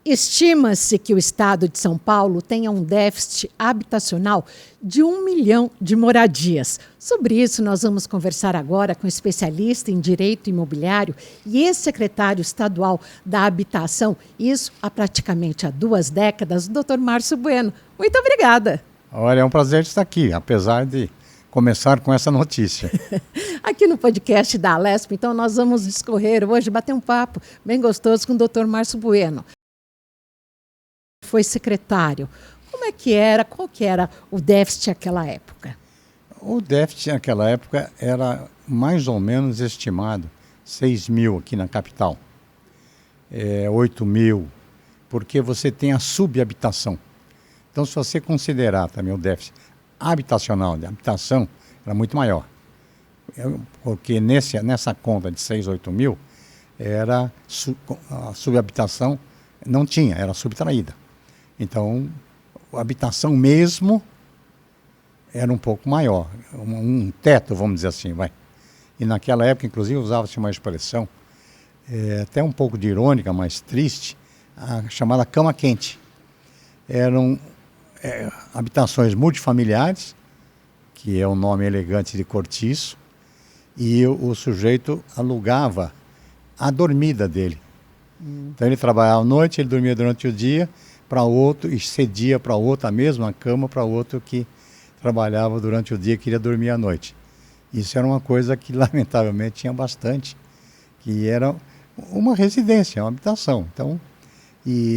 Estima-se que o estado de São Paulo tenha um déficit habitacional de 1 milhão de moradias. Sobre isso, nós vamos conversar agora com especialista em direito imobiliário e ex-secretário estadual da Habitação, isso há praticamente 2 décadas, o Dr. Márcio Bueno. Muito obrigada. Olha, é um prazer estar aqui, apesar de começar com essa notícia. Aqui no podcast da Alesp, então, nós vamos discorrer hoje, bater um papo bem gostoso com o Dr. Márcio Bueno. Foi secretário. Como é que era, qual que era o déficit naquela época? O déficit naquela época era mais ou menos estimado 6 mil aqui na capital, 8 mil, porque você tem a subhabitação. Então, se você considerar também o déficit habitacional de habitação, era muito maior. Porque nessa conta de 6, 8 mil, a subhabitação não tinha, era subtraída. Então, a habitação mesmo era um pouco maior, um teto, vamos dizer assim, vai. E naquela época, inclusive, usava-se uma expressão até um pouco de irônica, mas triste, a chamada cama quente. Eram habitações multifamiliares, que é um nome elegante de cortiço, e o sujeito alugava a dormida dele. Então, ele trabalhava à noite, ele dormia durante o dia, para outro, e cedia para outro a mesma cama para outro que trabalhava durante o dia e queria dormir à noite. Isso era uma coisa que, lamentavelmente, tinha bastante, que era uma residência, uma habitação. Então,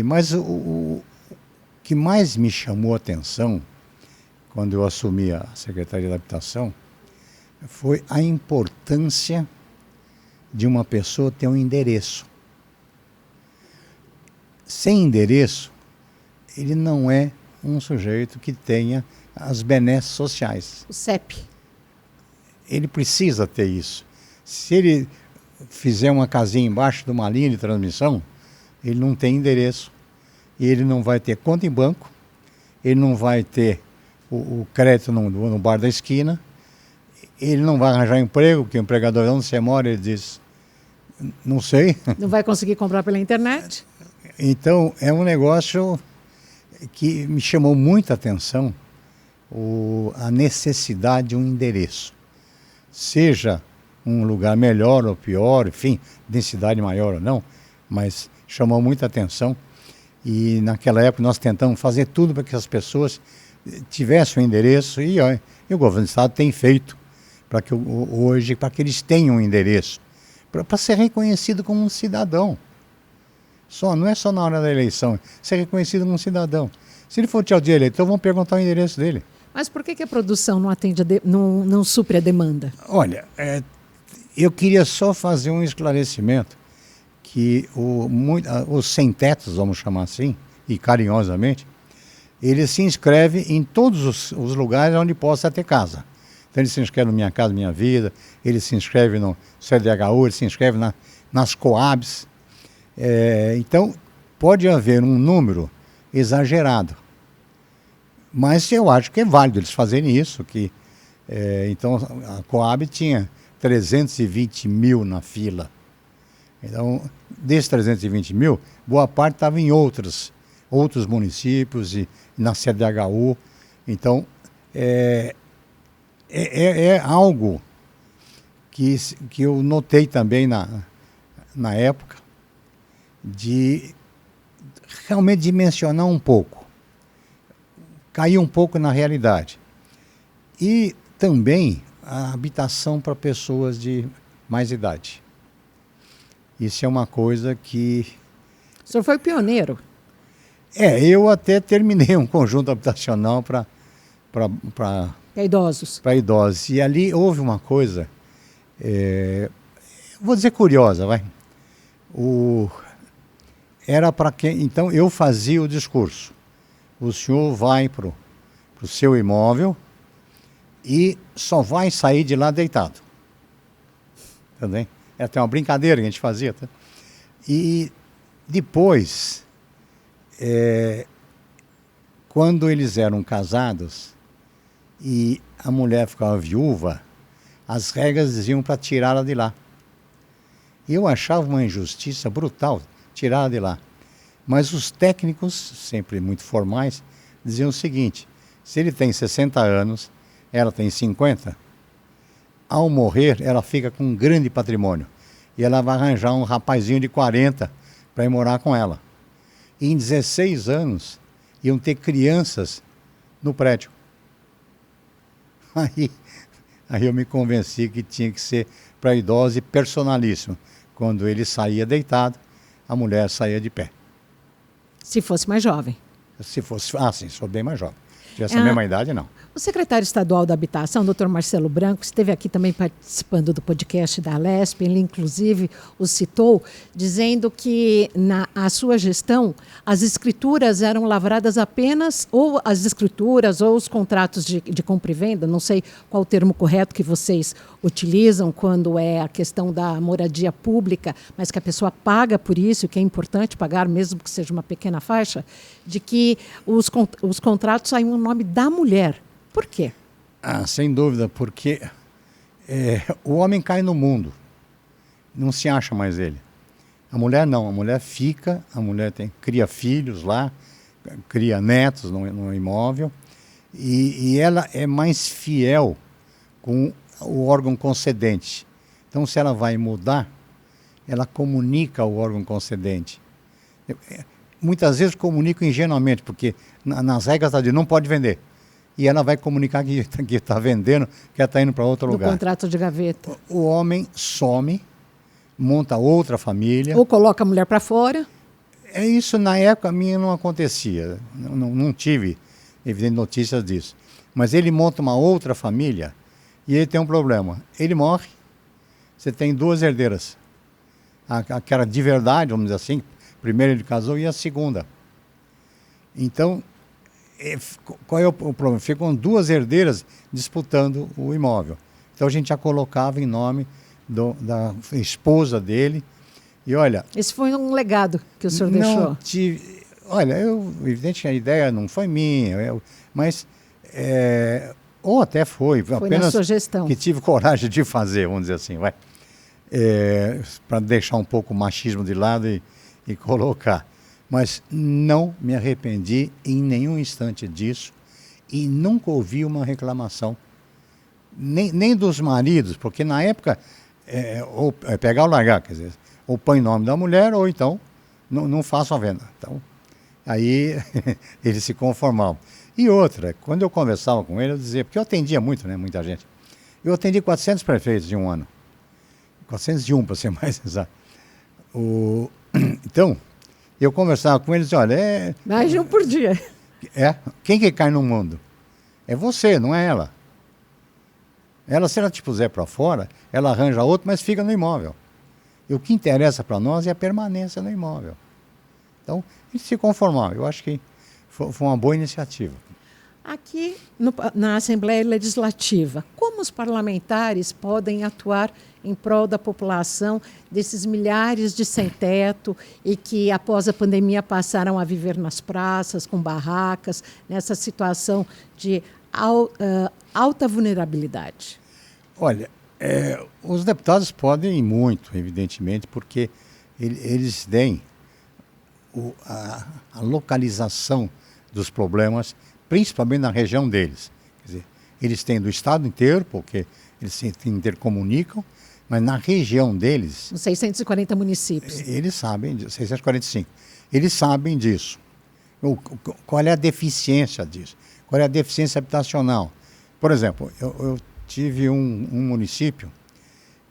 mas o que mais me chamou a atenção, quando eu assumi a Secretaria da Habitação, foi a importância de uma pessoa ter um endereço. Sem endereço, ele não é um sujeito que tenha as benesses sociais. O CEP. Ele precisa ter isso. Se ele fizer uma casinha embaixo de uma linha de transmissão, ele não tem endereço. E ele não vai ter conta em banco, ele não vai ter o crédito no bar da esquina, ele não vai arranjar emprego, porque o empregador, onde você mora, ele diz, não sei. Não vai conseguir comprar pela internet? Então, é um negócio que me chamou muita atenção, a necessidade de um endereço. Seja um lugar melhor ou pior, enfim, densidade maior ou não, mas chamou muita atenção. E naquela época nós tentamos fazer tudo para que as pessoas tivessem um endereço, e o governo do estado tem feito para que hoje, para que eles tenham um endereço, para ser reconhecido como um cidadão. Não é só na hora da eleição, ser reconhecido como um cidadão. Se ele for ao dia eleitor, vão perguntar o endereço dele. Mas por que a produção não atende, não supre a demanda? Olha, eu queria só fazer um esclarecimento, que os sem-tetos, vamos chamar assim, e carinhosamente, ele se inscreve em todos os lugares onde possa ter casa. Então ele se inscreve no Minha Casa Minha Vida, ele se inscreve no CDHU, ele se inscreve nas Coabs. Então, pode haver um número exagerado, mas eu acho que é válido eles fazerem isso. Então, a Coab tinha 320 mil na fila. Então, desses 320 mil, boa parte estava em outros municípios e na CDHU. Então, é algo que eu notei também na época, de realmente dimensionar um pouco, cair um pouco na realidade. E também a habitação para pessoas de mais idade. Isso é uma coisa que... O senhor foi pioneiro? Eu até terminei um conjunto habitacional para idosos. Para idosos. E ali houve uma coisa, vou dizer curiosa, vai. Era para quem... Então, eu fazia o discurso. O senhor vai para o seu imóvel e só vai sair de lá deitado. Entendeu? É até uma brincadeira que a gente fazia. Tá? E depois, quando eles eram casados e a mulher ficava viúva, as regras diziam para tirá-la de lá. E eu achava uma injustiça brutal tirá-la de lá. Mas os técnicos, sempre muito formais, diziam o seguinte: se ele tem 60 anos, ela tem 50, ao morrer ela fica com um grande patrimônio. E ela vai arranjar um rapazinho de 40 para ir morar com ela. E em 16 anos iam ter crianças no prédio. Aí eu me convenci que tinha que ser para idoso e personalíssimo. Quando ele saía deitado, a mulher saía de pé. Se fosse mais jovem. Se fosse, sim, sou bem mais jovem. Se tivesse a mesma idade, não. O secretário estadual da Habitação, Dr. Marcelo Branco, esteve aqui também participando do podcast da Alesp, ele inclusive o citou, dizendo que na sua gestão as escrituras eram lavradas apenas, ou as escrituras ou os contratos de compra e venda, não sei qual o termo correto que vocês utilizam quando é a questão da moradia pública, mas que a pessoa paga por isso, que é importante pagar, mesmo que seja uma pequena faixa, de que os contratos saem no nome da mulher. Por quê? Sem dúvida, porque o homem cai no mundo, não se acha mais ele. A mulher não, a mulher fica, a mulher cria filhos lá, cria netos no imóvel, e ela é mais fiel com o órgão concedente. Então, se ela vai mudar, ela comunica ao órgão concedente. Muitas vezes comunica ingenuamente, porque nas regras está dizendo não pode vender. E ela vai comunicar que está vendendo, que ela está indo para outro lugar. Do contrato de gaveta. O homem some, monta outra família. Ou coloca a mulher para fora. Isso na época minha não acontecia. Não tive, evidente, notícias disso. Mas ele monta uma outra família e ele tem um problema. Ele morre, você tem duas herdeiras. Aquela de verdade, vamos dizer assim. Primeiro ele casou e a segunda. Então, qual é o problema? Ficam duas herdeiras disputando o imóvel. Então a gente já colocava em nome da esposa dele. E olha... Esse foi um legado que o senhor deixou. Olha, evidente que a ideia não foi minha, mas... ou até foi apenas na sua gestão. Que tive coragem de fazer, vamos dizer assim, vai. Para deixar um pouco o machismo de lado e colocar. Mas não me arrependi em nenhum instante disso e nunca ouvi uma reclamação, nem dos maridos, porque na época, ou pegar ou largar, quer dizer, ou põe o nome da mulher ou então não faço a venda. Então, aí eles se conformavam. E outra, quando eu conversava com ele, eu dizia, porque eu atendia muito, né, muita gente, eu atendi 400 prefeitos em um ano, 401 para ser mais exato. Então... Eu conversava com eles, olha... Mais de um por dia. Quem que cai no mundo? É você, não é ela. Ela, se ela te puser para fora, ela arranja outro, mas fica no imóvel. E o que interessa para nós é a permanência no imóvel. Então, a gente se conformava. Eu acho que foi uma boa iniciativa. Aqui na Assembleia Legislativa, como os parlamentares podem atuar em prol da população, desses milhares de sem-teto e que, após a pandemia, passaram a viver nas praças, com barracas, nessa situação de alta vulnerabilidade? Olha, os deputados podem muito, evidentemente, porque eles têm a localização dos problemas, principalmente na região deles. Quer dizer, eles têm do estado inteiro, porque eles se intercomunicam, mas na região deles... Os 640 municípios. Eles sabem disso, 645. Eles sabem disso. Qual é a deficiência disso? Qual é a deficiência habitacional? Por exemplo, eu tive um município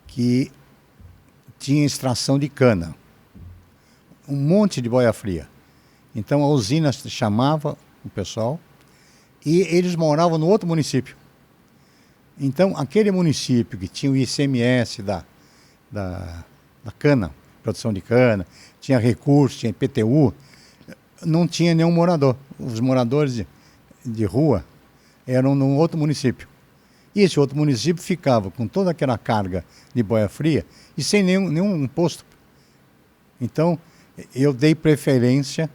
que tinha extração de cana. Um monte de boia fria. Então a usina chamava o pessoal e eles moravam no outro município. Então, aquele município que tinha o ICMS da cana, produção de cana, tinha recursos, tinha IPTU, não tinha nenhum morador. Os moradores de rua eram num outro município. E esse outro município ficava com toda aquela carga de boia fria e sem nenhum imposto. Então, eu dei preferência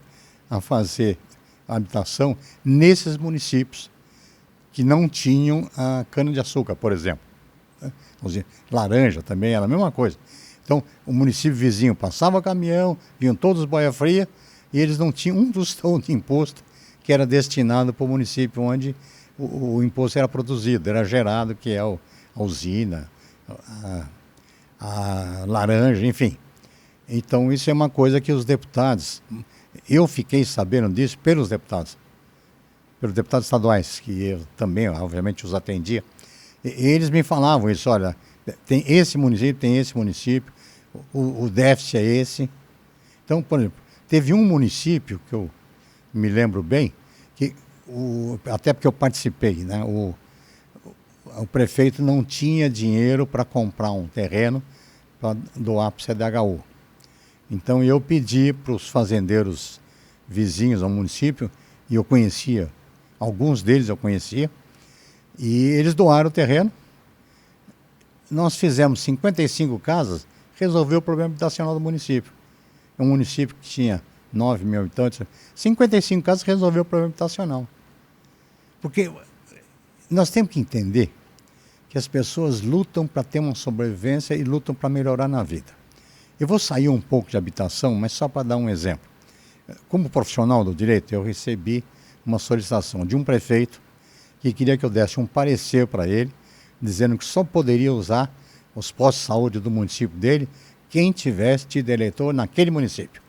a fazer a habitação nesses municípios que não tinham a cana-de-açúcar, por exemplo. Laranja também era a mesma coisa. Então, o município vizinho passava caminhão, vinham todos boia fria, e eles não tinham um tostão de imposto que era destinado para o município onde o imposto era produzido, era gerado, que é a usina, a laranja, enfim. Então isso é uma coisa que os deputados, eu fiquei sabendo disso pelos deputados estaduais, que eu também, obviamente, os atendia. Eles me falavam isso, olha, tem esse município, o déficit é esse. Então, por exemplo, teve um município que eu me lembro bem, que até porque eu participei, né? O prefeito não tinha dinheiro para comprar um terreno para doar para o CDHU. Então eu pedi para os fazendeiros vizinhos ao município, e eu conhecia, alguns deles eu conhecia, e eles doaram o terreno. Nós fizemos 55 casas, resolveu o problema habitacional do município. É um município que tinha 9 mil habitantes, 55 casas resolveu o problema habitacional. Porque nós temos que entender que as pessoas lutam para ter uma sobrevivência e lutam para melhorar na vida. Eu vou sair um pouco de habitação, mas só para dar um exemplo. Como profissional do direito, eu recebi uma solicitação de um prefeito que queria que eu desse um parecer para ele, dizendo que só poderia usar os postos de saúde do município dele quem tivesse tido eleitor naquele município.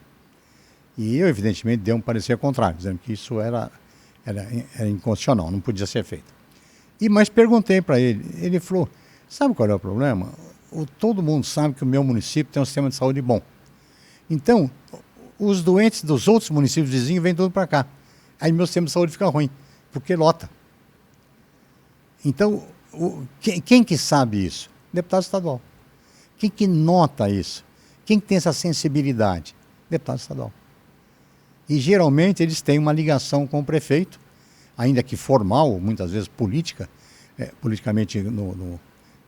E eu, evidentemente, dei um parecer contrário, dizendo que isso era inconstitucional, não podia ser feito. Mas perguntei para ele, ele falou, sabe qual é o problema? Todo mundo sabe que o meu município tem um sistema de saúde bom. Então, os doentes dos outros municípios vizinhos vêm tudo para cá. Aí meu sistema de saúde fica ruim, porque lota. Então, quem que sabe isso? Deputado estadual. Quem que nota isso? Quem que tem essa sensibilidade? Deputado estadual. E geralmente eles têm uma ligação com o prefeito, ainda que formal, muitas vezes política, politicamente no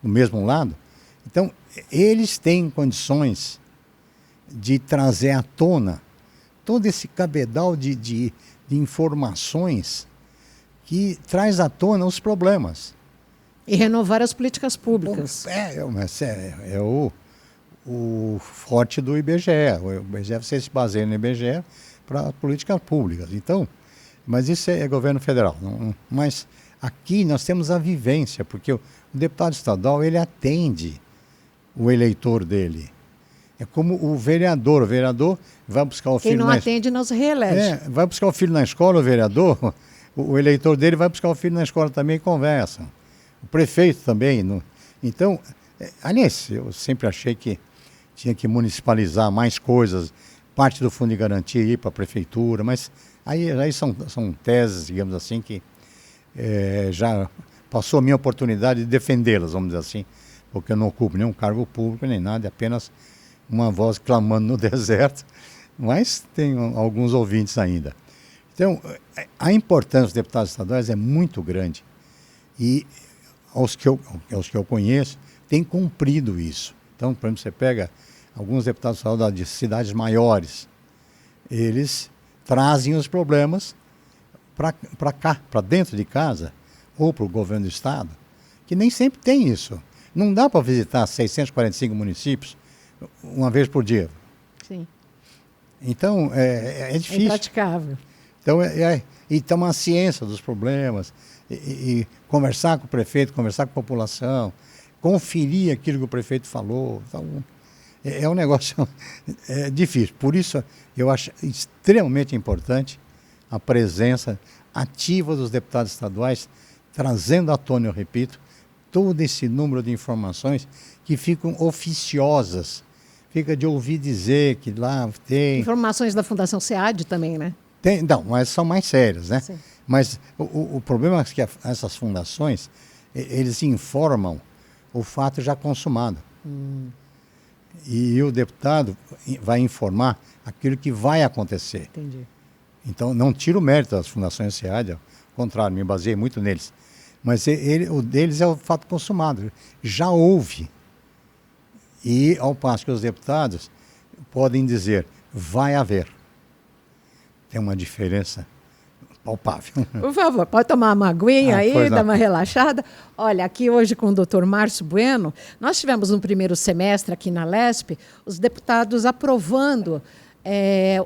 mesmo lado. Então, eles têm condições de trazer à tona todo esse cabedal de informações que traz à tona os problemas. E renovar as políticas públicas. É o forte do IBGE. O IBGE, você se baseia no IBGE para políticas públicas. Então, mas isso é governo federal. Mas aqui nós temos a vivência, porque o deputado estadual, ele atende o eleitor dele. É como o vereador vai buscar o filho Quem não atende não se reelege. Vai buscar o filho na escola, o vereador, o eleitor dele vai buscar o filho na escola também e conversa. O prefeito também. Então, aliás, eu sempre achei que tinha que municipalizar mais coisas, parte do fundo de garantia ir para a prefeitura, mas aí são teses, digamos assim, que já passou a minha oportunidade de defendê-las, vamos dizer assim, porque eu não ocupo nenhum cargo público nem nada, é apenas uma voz clamando no deserto, mas tem alguns ouvintes ainda. Então, a importância dos deputados estaduais é muito grande e aos que eu conheço, têm cumprido isso. Então, por exemplo, você pega alguns deputados estaduais de cidades maiores, eles trazem os problemas para cá, para dentro de casa, ou para o governo do estado, que nem sempre tem isso. Não dá para visitar 645 municípios uma vez por dia. Sim. Então, é difícil. É impraticável. Então, e ter uma ciência dos problemas, e conversar com o prefeito, conversar com a população, conferir aquilo que o prefeito falou. Então, é um negócio difícil. Por isso, eu acho extremamente importante a presença ativa dos deputados estaduais, trazendo à tona, eu repito, todo esse número de informações que ficam oficiosas. Fica de ouvir dizer que lá tem... Informações da Fundação SEAD também, né? Não, mas são mais sérias, né? Sim. Mas o problema é que essas fundações, eles informam o fato já consumado. E o deputado vai informar aquilo que vai acontecer. Entendi. Então, não tiro o mérito das fundações SEAD, ao contrário, me baseei muito neles. Mas o deles é o fato consumado. Já houve. E, ao passo que os deputados podem dizer, vai haver. Tem uma diferença palpável. Por favor, pode tomar uma aguinha aí, dar uma relaxada. Olha, aqui hoje com o Dr. Márcio Bueno, nós tivemos no primeiro semestre aqui na LESP, os deputados aprovando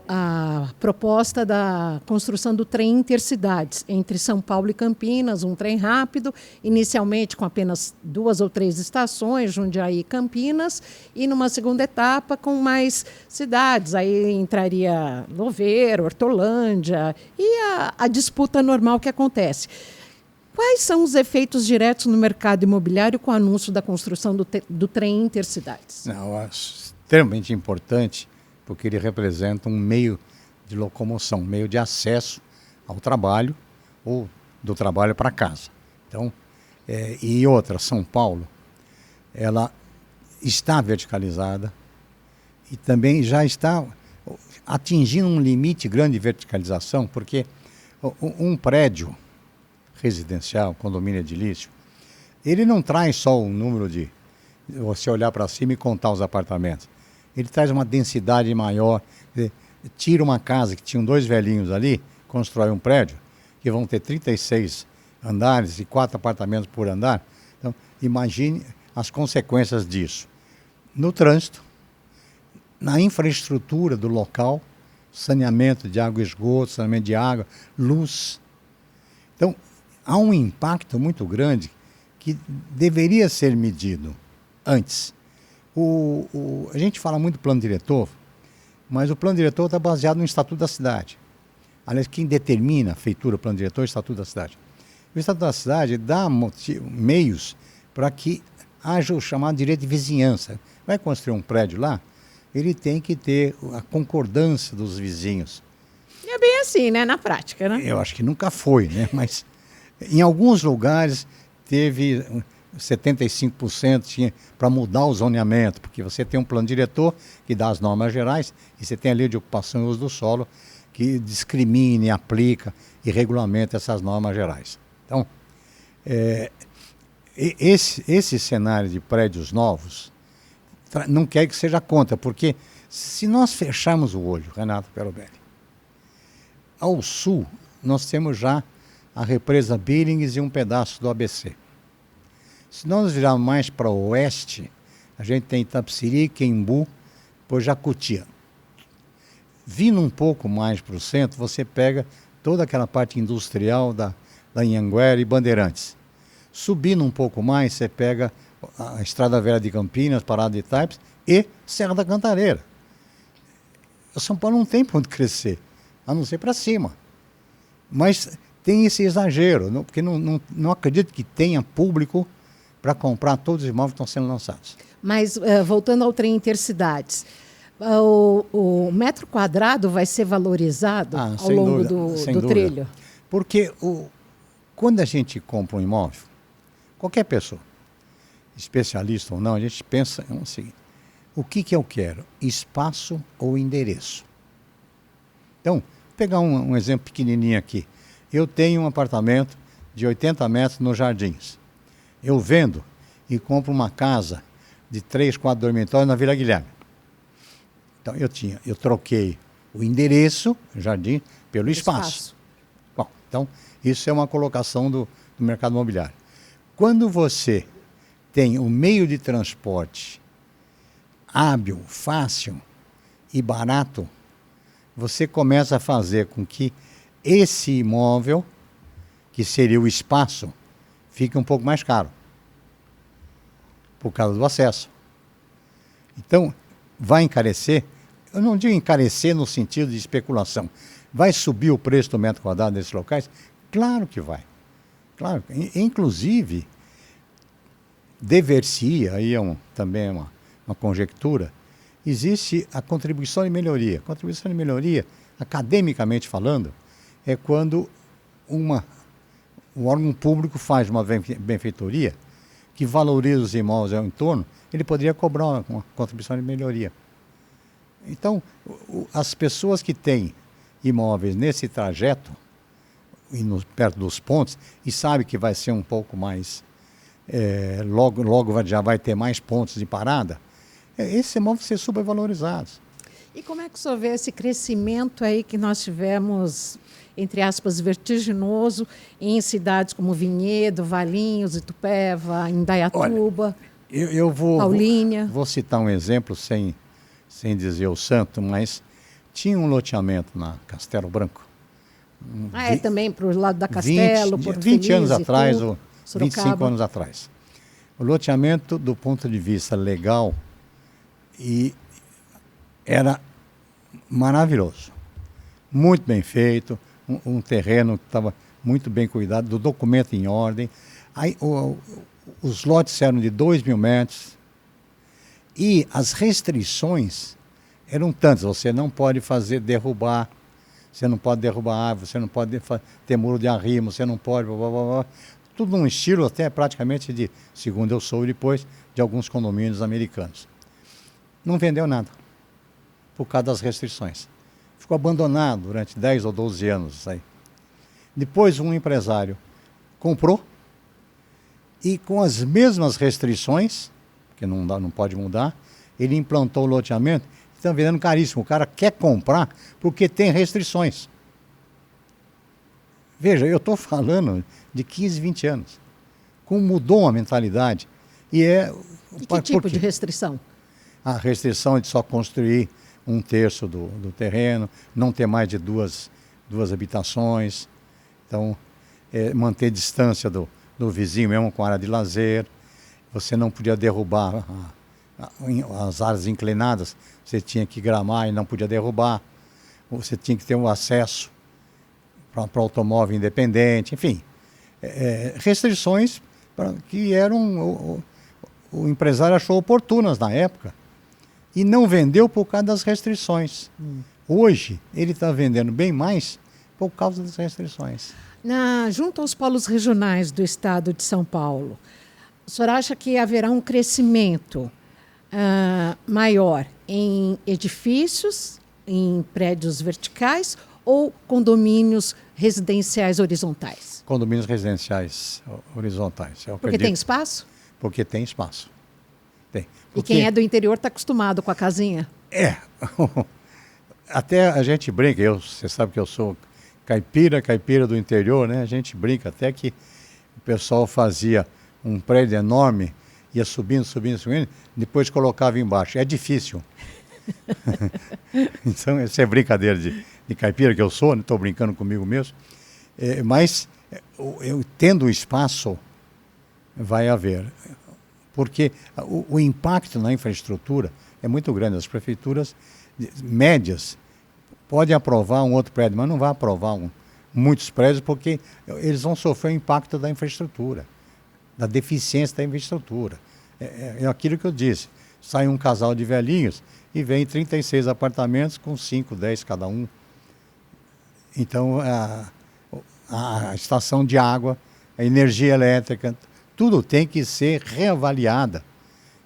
a proposta da construção do trem intercidades entre São Paulo e Campinas, um trem rápido, inicialmente com apenas 2 ou 3 estações, Jundiaí e Campinas, e numa segunda etapa com mais cidades. Aí entraria Louveira, Hortolândia e a disputa normal que acontece. Quais são os efeitos diretos no mercado imobiliário com o anúncio da construção do trem intercidades? Não, acho extremamente importante, porque ele representa um meio de locomoção, um meio de acesso ao trabalho ou do trabalho para casa. Então, e outra, São Paulo, ela está verticalizada e também já está atingindo um limite grande de verticalização, porque um prédio residencial, condomínio edilício, ele não traz só o número de você olhar para cima e contar os apartamentos. Ele traz uma densidade maior. Tira uma casa que tinham 2 velhinhos ali, constrói um prédio, que vão ter 36 andares e 4 apartamentos por andar. Então, imagine as consequências disso. No trânsito, na infraestrutura do local, saneamento de água e esgoto, saneamento de água, luz. Então, há um impacto muito grande que deveria ser medido antes. A gente fala muito do plano diretor, mas o plano diretor está baseado no Estatuto da Cidade. Aliás, quem determina a feitura do plano diretor é o Estatuto da Cidade. O Estatuto da Cidade dá meios para que haja o chamado direito de vizinhança. Vai construir um prédio lá, ele tem que ter a concordância dos vizinhos. E é bem assim, né? Na prática, né? Eu acho que nunca foi, né? Mas em alguns lugares teve 75% tinha para mudar o zoneamento, porque você tem um plano diretor que dá as normas gerais e você tem a lei de ocupação e uso do solo que discrimina, aplica e regulamenta essas normas gerais. Então, esse cenário de prédios novos não quer que seja contra, porque se nós fecharmos o olho, Renato Perobelli, ao sul nós temos já a represa Billings e um pedaço do ABC. Se nós virarmos mais para o oeste, a gente tem Itapeceri, Quembu, depois Jacutia. Vindo um pouco mais para o centro, você pega toda aquela parte industrial da Anhanguera e Bandeirantes. Subindo um pouco mais, você pega a Estrada Velha de Campinas, Parada de Taipes e Serra da Cantareira. O São Paulo não tem para onde crescer, a não ser para cima. Mas tem esse exagero, porque não acredito que tenha público para comprar todos os imóveis que estão sendo lançados. Mas, voltando ao trem intercidades, o metro quadrado vai ser valorizado ao longo do trilho? Porque quando a gente compra um imóvel, qualquer pessoa, especialista ou não, a gente pensa o seguinte: o que eu quero? Espaço ou endereço? Então, vou pegar um exemplo pequenininho aqui. Eu tenho um apartamento de 80 metros nos Jardins. Eu vendo e compro uma casa de 3, 4 dormitórios na Vila Guilherme. Então, eu troquei o endereço, Jardim, pelo espaço. Bom, então, isso é uma colocação do mercado imobiliário. Quando você tem o meio de transporte hábil, fácil e barato, você começa a fazer com que esse imóvel, que seria o espaço, fique um pouco mais caro, por causa do acesso. Então, vai encarecer, eu não digo encarecer no sentido de especulação, vai subir o preço do metro quadrado nesses locais? Claro que vai. Claro. Inclusive, dever-se, aí também é uma conjectura, existe a contribuição de melhoria. Contribuição de melhoria, academicamente falando, é quando um órgão público faz uma benfeitoria que valoriza os imóveis ao entorno, ele poderia cobrar uma contribuição de melhoria. Então, as pessoas que têm imóveis nesse trajeto, perto dos pontos, e sabe que vai ser um pouco mais, logo já vai ter mais pontos de parada, esses imóveis vão ser supervalorizados. E como é que o senhor vê esse crescimento aí que nós tivemos, entre aspas, vertiginoso, em cidades como Vinhedo, Valinhos, Itupeva, Indaiatuba, eu Paulínia? Vou citar um exemplo sem dizer o santo, mas Tinha um loteamento na Castelo Branco. Também para o lado da Castelo, 20 anos atrás, ou Sorocaba. 25 anos atrás. O loteamento, do ponto de vista legal, era maravilhoso. Muito bem feito, um terreno que estava muito bem cuidado, do documento em ordem. Aí, os lotes eram de 2.000 metros e as restrições eram tantas. Você não pode derrubar, você não pode derrubar árvore, você não pode ter muro de arrimo, você não pode... Blá, blá, blá, blá. Tudo num estilo até praticamente de, segundo eu soube depois, de alguns condomínios americanos. Não vendeu nada, por causa das restrições. Ficou abandonado durante 10 ou 12 anos isso aí. Depois um empresário comprou e com as mesmas restrições, que não pode mudar, ele implantou o loteamento e está vendendo caríssimo. O cara quer comprar porque tem restrições. Veja, eu estou falando de 15, 20 anos. Como mudou a mentalidade. E que tipo de restrição? A restrição é de só construir 1/3 do terreno, não ter mais de duas habitações. Então, manter distância do vizinho, mesmo com área de lazer. Você não podia derrubar as áreas inclinadas, você tinha que gramar e não podia derrubar. Você tinha que ter um acesso para automóvel independente, enfim. Restrições que o empresário achou oportunas na época e não vendeu por causa das restrições. Hoje, ele está vendendo bem mais por causa das restrições. Junto aos polos regionais do estado de São Paulo, o senhor acha que haverá um crescimento maior em edifícios, em prédios verticais ou condomínios residenciais horizontais? Condomínios residenciais horizontais. Porque tem espaço? Porque tem espaço. Tem. Porque... E quem é do interior está acostumado com a casinha? Até a gente brinca, você sabe que eu sou caipira do interior, né? A gente brinca até que o pessoal fazia um prédio enorme, ia subindo, depois colocava embaixo. É difícil. Então, essa é brincadeira de caipira que eu sou, não estou brincando comigo mesmo. Mas, eu tendo espaço, vai haver. Porque o impacto na infraestrutura é muito grande. As prefeituras médias podem aprovar um outro prédio, mas não vai aprovar muitos prédios porque eles vão sofrer o impacto da infraestrutura, da deficiência da infraestrutura. É aquilo que eu disse. Sai um casal de velhinhos e vem 36 apartamentos com 5, 10 cada um. Então, a estação de água, a energia elétrica, tudo tem que ser reavaliada.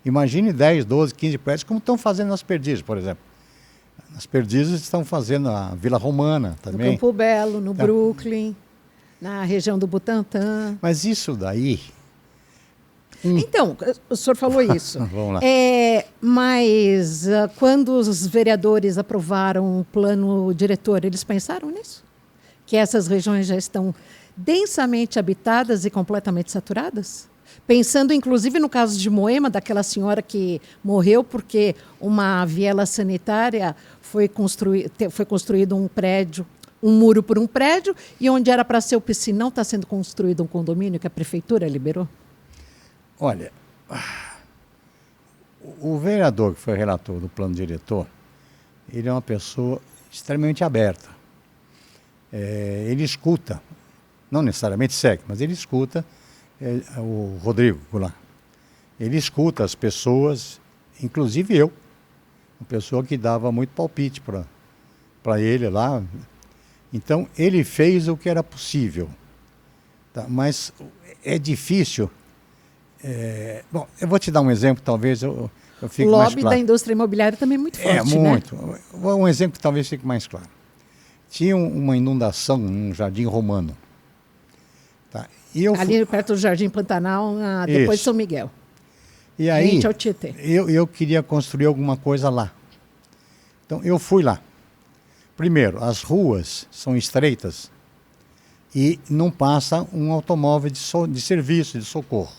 Imagine 10, 12, 15 prédios, como estão fazendo nas Perdizes, por exemplo. Nas Perdizes estão fazendo a Vila Romana também. No Campo Belo, no Brooklyn, na região do Butantã. Mas isso daí... Então, o senhor falou isso. Vamos lá. Mas quando os vereadores aprovaram o plano diretor, eles pensaram nisso? Que essas regiões já estão densamente habitadas e completamente saturadas? Pensando, inclusive, no caso de Moema, daquela senhora que morreu porque uma viela sanitária foi construído um prédio, um muro por um prédio, e onde era para ser o piscinão está sendo construído um condomínio que a prefeitura liberou? Olha, o vereador que foi relator do plano diretor, ele é uma pessoa extremamente aberta. Ele escuta, não necessariamente segue, mas ele escuta o Rodrigo Goulart. Ele escuta as pessoas, inclusive eu, uma pessoa que dava muito palpite para ele lá. Então, ele fez o que era possível. Tá? Mas é difícil... Bom, eu vou te dar um exemplo, talvez eu fique mais claro. O lobby da indústria imobiliária também é muito forte, muito. Né? Um exemplo que talvez fique mais claro. Tinha uma inundação num jardim romano. Tá? Ali perto do Jardim Pantanal, depois de São Miguel. E aí, eu queria construir alguma coisa lá. Então, eu fui lá. Primeiro, as ruas são estreitas e não passa um automóvel de serviço, de socorro.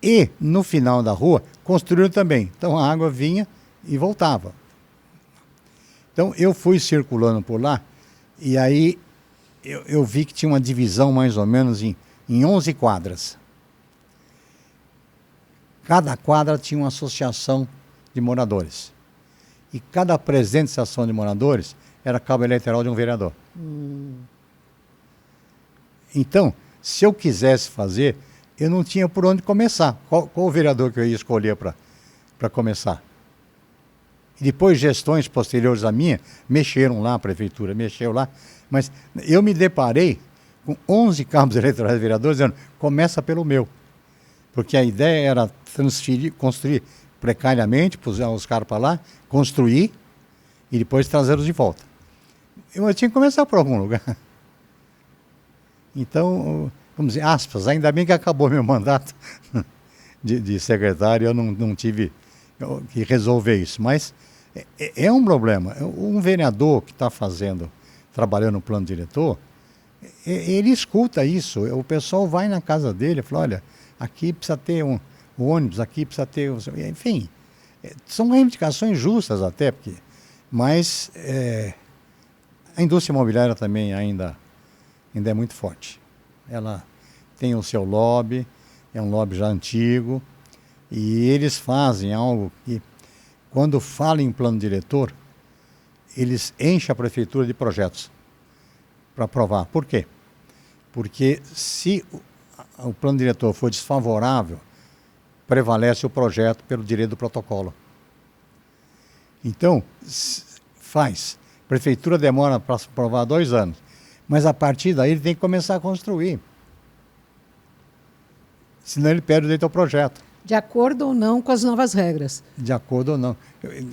E, no final da rua, construíram também. Então, a água vinha e voltava. Então, eu fui circulando por lá e aí eu vi que tinha uma divisão mais ou menos em 11 quadras. Cada quadra tinha uma associação de moradores. E cada presidente de associação de moradores era cabo eleitoral de um vereador. Então, se eu quisesse fazer, eu não tinha por onde começar. Qual o vereador que eu ia escolher para começar? E depois, gestões posteriores à minha, mexeram lá, a prefeitura mexeu lá. Mas eu me deparei com 11 cabos eleitorais de vereadores dizendo, começa pelo meu. Porque a ideia era construir precariamente, puser os caras para lá, construir e depois trazê-los de volta. Eu tinha que começar por algum lugar. Então, vamos dizer, aspas, ainda bem que acabou meu mandato de secretário, eu não tive que resolver isso. Mas é um problema. Um vereador que está trabalhando no plano diretor, ele escuta isso. O pessoal vai na casa dele e fala, olha, aqui precisa ter um ônibus, aqui precisa ter... Enfim, são reivindicações justas até, mas a indústria imobiliária também ainda é muito forte. Ela tem o seu lobby, é um lobby já antigo, e eles fazem algo que, quando falam em plano diretor, eles enchem a prefeitura de projetos para aprovar. Por quê? Porque se o plano diretor for desfavorável, prevalece o projeto pelo direito do protocolo. Então, a prefeitura demora para aprovar 2 anos, mas a partir daí ele tem que começar a construir. Senão ele perde o direito ao projeto. De acordo ou não com as novas regras? De acordo ou não.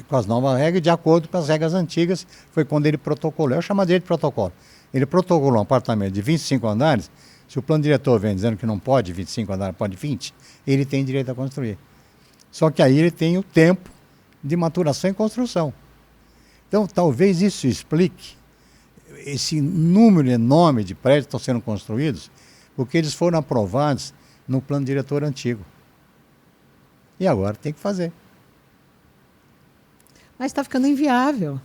Com as novas regras, de acordo com as regras antigas, foi quando ele protocolou. Eu chamo de protocolo. Ele protocolou um apartamento de 25 andares, se o plano diretor vem dizendo que não pode 25 andares, pode 20, ele tem direito a construir. Só que aí ele tem o tempo de maturação e construção. Então, talvez isso explique esse número enorme de prédios que estão sendo construídos, porque eles foram aprovados no plano diretor antigo. E agora tem que fazer. Mas está ficando inviável.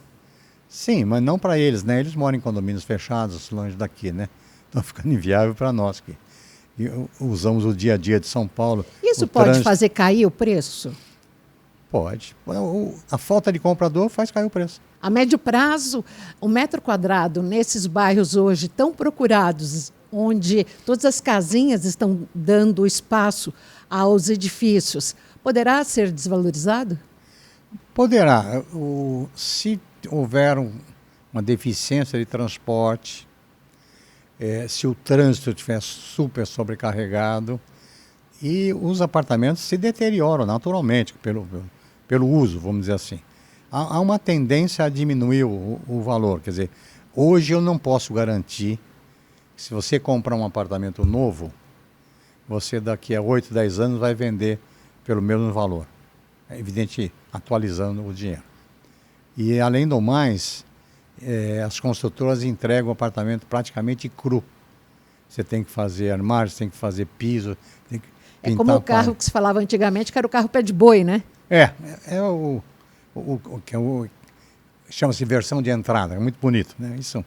Sim, mas não para eles, né? Eles moram em condomínios fechados, longe daqui, né? Está ficando inviável para nós que usamos o dia a dia de São Paulo. Isso pode fazer cair o preço? Pode. A falta de comprador faz cair o preço. A médio prazo, o metro quadrado nesses bairros hoje tão procurados, onde todas as casinhas estão dando espaço aos edifícios, poderá ser desvalorizado? Poderá. Se houver uma deficiência de transporte, se o trânsito estiver super sobrecarregado, e os apartamentos se deterioram naturalmente pelo uso, vamos dizer assim. Há uma tendência a diminuir o valor. Quer dizer, hoje eu não posso garantir que se você comprar um apartamento novo, você daqui a 8, 10 anos vai vender pelo mesmo valor. É evidente, atualizando o dinheiro. E além do mais, as construtoras entregam o apartamento praticamente cru. Você tem que fazer armário, você tem que fazer piso, tem que pintar. É como o carro que se falava antigamente, que era o carro pé de boi, né? Chama-se versão de entrada, é muito bonito, né? Isso.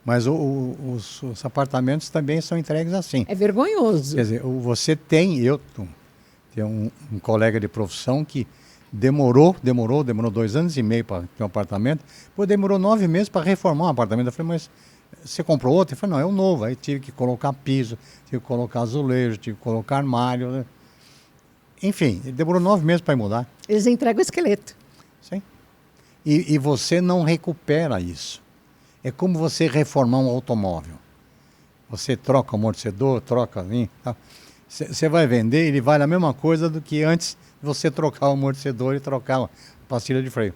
Mas os apartamentos também são entregues assim. É vergonhoso. Quer dizer, eu tenho um colega de profissão que demorou 2 anos e meio para ter um apartamento, depois demorou 9 meses para reformar um apartamento. Eu falei, mas você comprou outro? Ele falou, não, é um novo. Aí tive que colocar piso, tive que colocar azulejo, tive que colocar armário, né? Enfim, ele demorou 9 meses para mudar. Eles entregam o esqueleto. Sim. E você não recupera isso. É como você reformar um automóvel. Você troca o amortecedor, troca... Você vai vender, ele vale a mesma coisa do que antes de você trocar o amortecedor e trocar a pastilha de freio.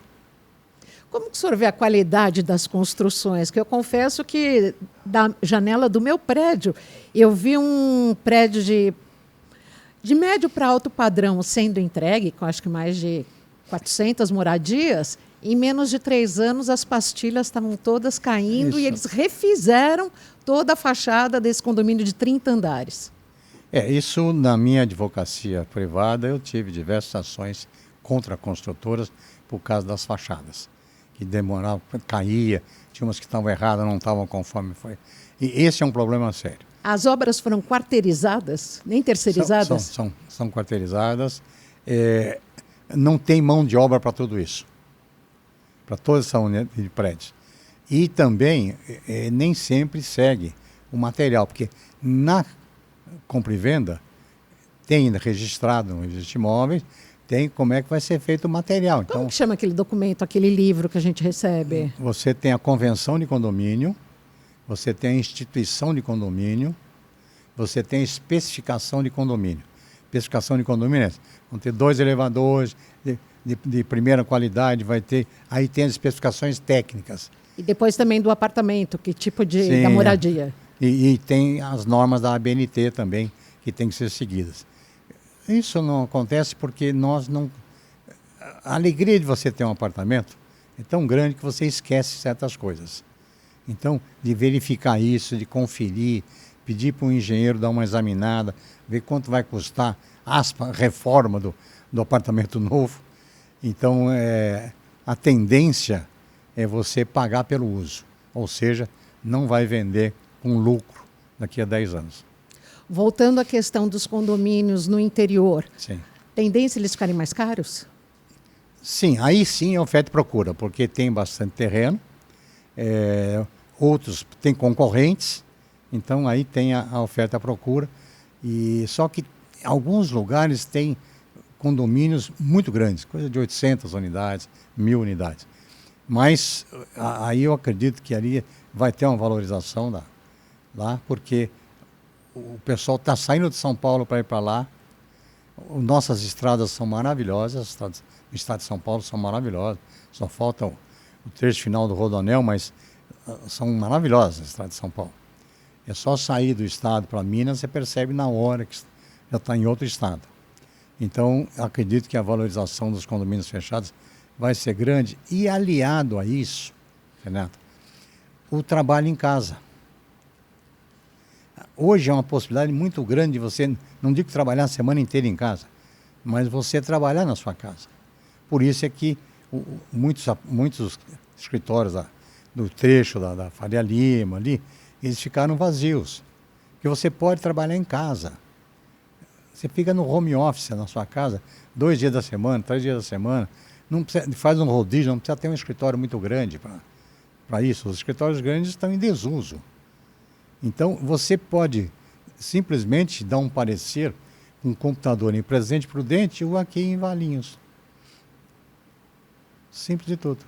Como que o senhor vê a qualidade das construções? Que eu confesso que da janela do meu prédio, eu vi um prédio de médio para alto padrão sendo entregue, com acho que mais de 400 moradias. Em menos de 3 anos, as pastilhas estavam todas caindo. Isso. E eles refizeram toda a fachada desse condomínio de 30 andares. Isso na minha advocacia privada, eu tive diversas ações contra construtoras por causa das fachadas, que demorava, caía, tinha umas que estavam erradas, não estavam conforme foi. E esse é um problema sério. As obras foram quarteirizadas, nem terceirizadas? São quarteirizadas. Não tem mão de obra para tudo isso, para toda essa unidade de prédios. E também nem sempre segue o material, porque na compra e venda tem registrado no registro de imóveis, tem como é que vai ser feito o material. Como Então, que chama aquele documento, aquele livro que a gente recebe? você tem a convenção de condomínio, você tem a instituição de condomínio, você tem a especificação de condomínio. Especificação de condomínio vão ter 2 elevadores de primeira qualidade, aí tem as especificações técnicas. E depois também do apartamento, que tipo Sim, da moradia. E tem as normas da ABNT também, que tem que ser seguidas. Isso não acontece porque nós não... A alegria de você ter um apartamento é tão grande que você esquece certas coisas. Então, de verificar isso, de conferir, pedir para o engenheiro dar uma examinada, ver quanto vai custar a reforma do apartamento novo. Então, a tendência é você pagar pelo uso. Ou seja, não vai vender com lucro daqui a 10 anos. Voltando à questão dos condomínios no interior, Sim. tendência eles ficarem mais caros? Sim, aí sim é oferta e procura, porque tem bastante terreno, outros têm concorrentes, então aí tem a oferta e a procura. Só que alguns lugares têm condomínios muito grandes, coisa de 800 unidades, 1000 unidades. Mas aí eu acredito que ali vai ter uma valorização lá, porque o pessoal está saindo de São Paulo para ir para lá. Nossas estradas são maravilhosas, as estradas do estado de São Paulo são maravilhosas. Só falta o trecho final do Rodoanel, mas são maravilhosas as estradas de São Paulo. É só sair do estado para Minas, você percebe na hora que já está em outro estado. Então, acredito que a valorização dos condomínios fechados vai ser grande. E aliado a isso, Renato, o trabalho em casa. Hoje é uma possibilidade muito grande de você, não digo trabalhar a semana inteira em casa, mas você trabalhar na sua casa. Por isso é que muitos escritórios do trecho da Faria Lima ali, eles ficaram vazios. Porque você pode trabalhar em casa. Você fica no home office na sua casa, 2 dias da semana, 3 dias da semana, não precisa, faz um rodízio, não precisa ter um escritório muito grande para isso. Os escritórios grandes estão em desuso. Então, você pode simplesmente dar um parecer com um computador em Presidente Prudente ou aqui em Valinhos. Simples de tudo.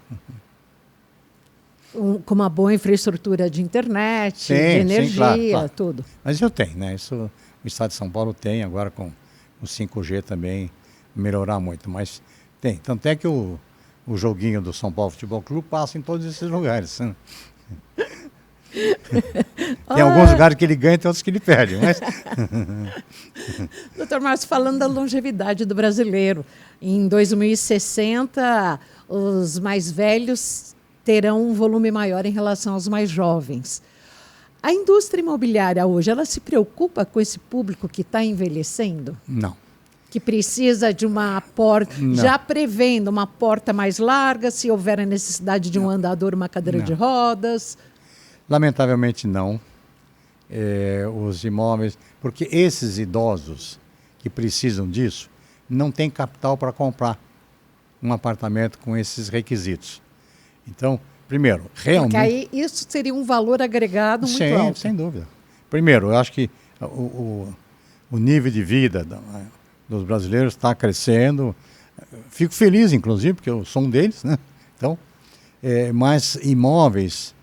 Com uma boa infraestrutura de internet, Sim, de energia, sim, claro. tudo. Mas eu tenho, né? Isso o estado de São Paulo tem, agora com o 5G também melhorar muito, mas tem. Tanto é que o joguinho do São Paulo Futebol Clube passa em todos esses lugares. Né? Tem alguns lugares que ele ganha e tem outros que ele perde. Mas... Doutor Márcio, falando da longevidade do brasileiro, em 2060, os mais velhos terão um volume maior em relação aos mais jovens. A indústria imobiliária hoje, ela se preocupa com esse público que está envelhecendo? Não. Que precisa de uma porta, já prevendo uma porta mais larga, se houver a necessidade de um andador, uma cadeira de rodas? Lamentavelmente não. Os imóveis, porque esses idosos que precisam disso, não têm capital para comprar um apartamento com esses requisitos. Então, primeiro, realmente... Porque aí isso seria um valor agregado muito alto. Sem dúvida. Primeiro, eu acho que o nível de vida dos brasileiros está crescendo. Fico feliz, inclusive, porque eu sou um deles, né? Então, mas imóveis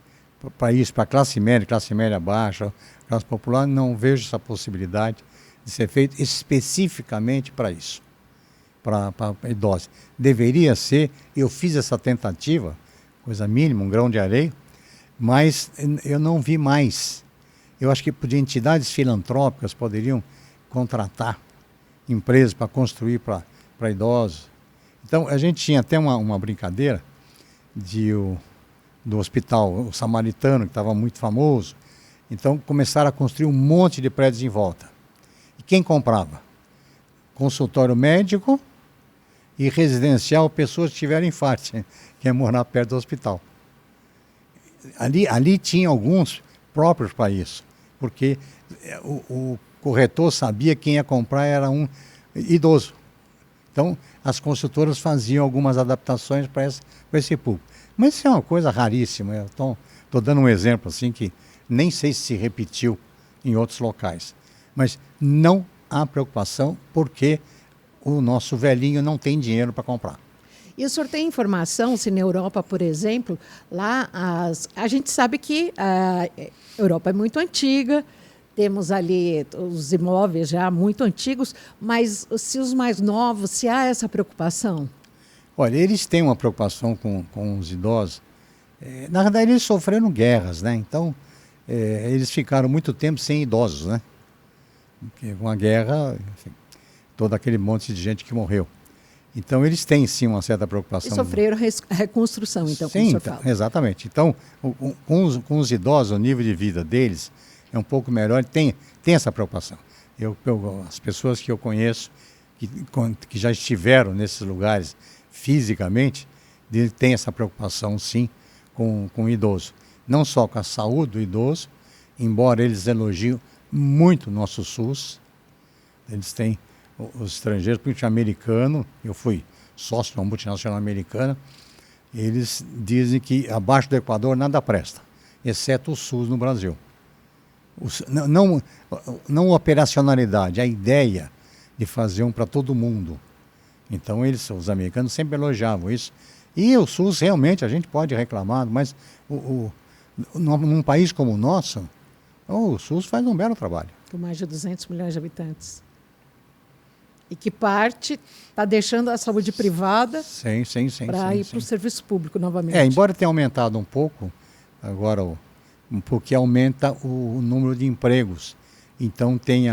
para isso, para classe média baixa, classe popular, não vejo essa possibilidade de ser feito especificamente para isso, para idosos. Deveria ser, eu fiz essa tentativa, coisa mínima, um grão de areia, mas eu não vi mais. Eu acho que entidades filantrópicas poderiam contratar empresas para construir para idosos. Então, a gente tinha até uma brincadeira do hospital o Samaritano, que estava muito famoso. Então, começaram a construir um monte de prédios em volta. E quem comprava? Consultório médico E residencial, pessoas que tiveram infarto, que é morar perto do hospital. Ali tinha alguns próprios para isso, porque o corretor sabia que quem ia comprar era um idoso. Então, as construtoras faziam algumas adaptações para esse público. Mas isso é uma coisa raríssima. Estou dando um exemplo assim que nem sei se repetiu em outros locais. Mas não há preocupação porque o nosso velhinho não tem dinheiro para comprar. E o senhor tem informação se na Europa, por exemplo, lá a gente sabe que a Europa é muito antiga, temos ali os imóveis já muito antigos, mas se os mais novos, se há essa preocupação? Olha, eles têm uma preocupação com os idosos. Na verdade, eles sofreram guerras, né? Então, eles ficaram muito tempo sem idosos, né? Porque com a guerra, enfim, todo aquele monte de gente que morreu. Então, eles têm, sim, uma certa preocupação. E sofreram reconstrução, então, sim, como o senhor fala. Exatamente. Então, com os idosos, o nível de vida deles é um pouco melhor, tem essa preocupação. As pessoas que eu conheço, que já estiveram nesses lugares fisicamente, têm essa preocupação, sim, com o idoso. Não só com a saúde do idoso, embora eles elogiem muito o nosso SUS, eles têm os estrangeiros, principalmente americano, eu fui sócio de uma multinacional americana, eles dizem que abaixo do Equador nada presta, exceto o SUS no Brasil. Não a operacionalidade, a ideia de fazer um para todo mundo. Então os americanos sempre elogiavam isso. E o SUS realmente a gente pode reclamar, mas num país como o nosso, o SUS faz um belo trabalho. Com mais de 200 milhões de habitantes. E que parte está deixando a saúde privada para ir para o serviço público novamente. Embora tenha aumentado um pouco, agora porque aumenta o número de empregos. Então tem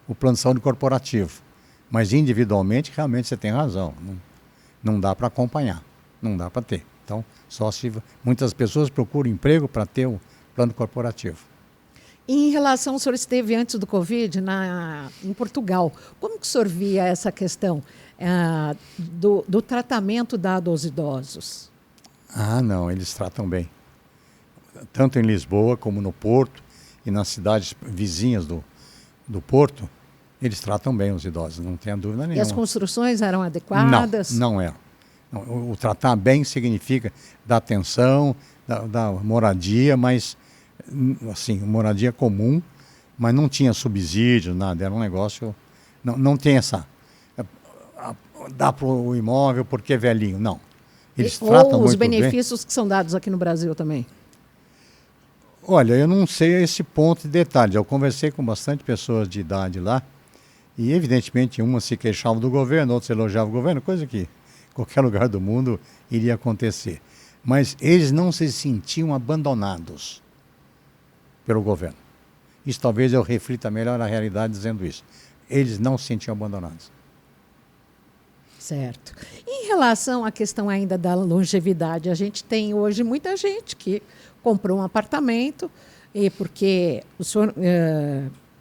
o plano de saúde corporativo. Mas individualmente, realmente você tem razão. Não dá para acompanhar, não dá para ter. Então, só se muitas pessoas procuram emprego para ter o plano corporativo. Em relação, o senhor esteve antes do Covid em Portugal. Como que o senhor via essa questão do tratamento dado aos idosos? Não, eles tratam bem. Tanto em Lisboa como no Porto e nas cidades vizinhas do Porto, eles tratam bem os idosos, não tenha dúvida nenhuma. E as construções eram adequadas? Não eram. O tratar bem significa dar atenção, dar moradia, mas assim, moradia comum, mas não tinha subsídio, nada, era um negócio, não tem essa, dá para o imóvel porque é velhinho, não. Eles tratam muito bem. Ou os benefícios que são dados aqui no Brasil também? Olha, eu não sei esse ponto de detalhe, eu conversei com bastante pessoas de idade lá, e evidentemente umas se queixavam do governo, outras elogiavam o governo, coisa que em qualquer lugar do mundo iria acontecer. Mas eles não se sentiam abandonados pelo governo. Isso talvez eu reflita melhor a realidade dizendo isso. Eles não se sentiam abandonados. Certo. Em relação à questão ainda da longevidade, a gente tem hoje muita gente que comprou um apartamento, e porque o senhor,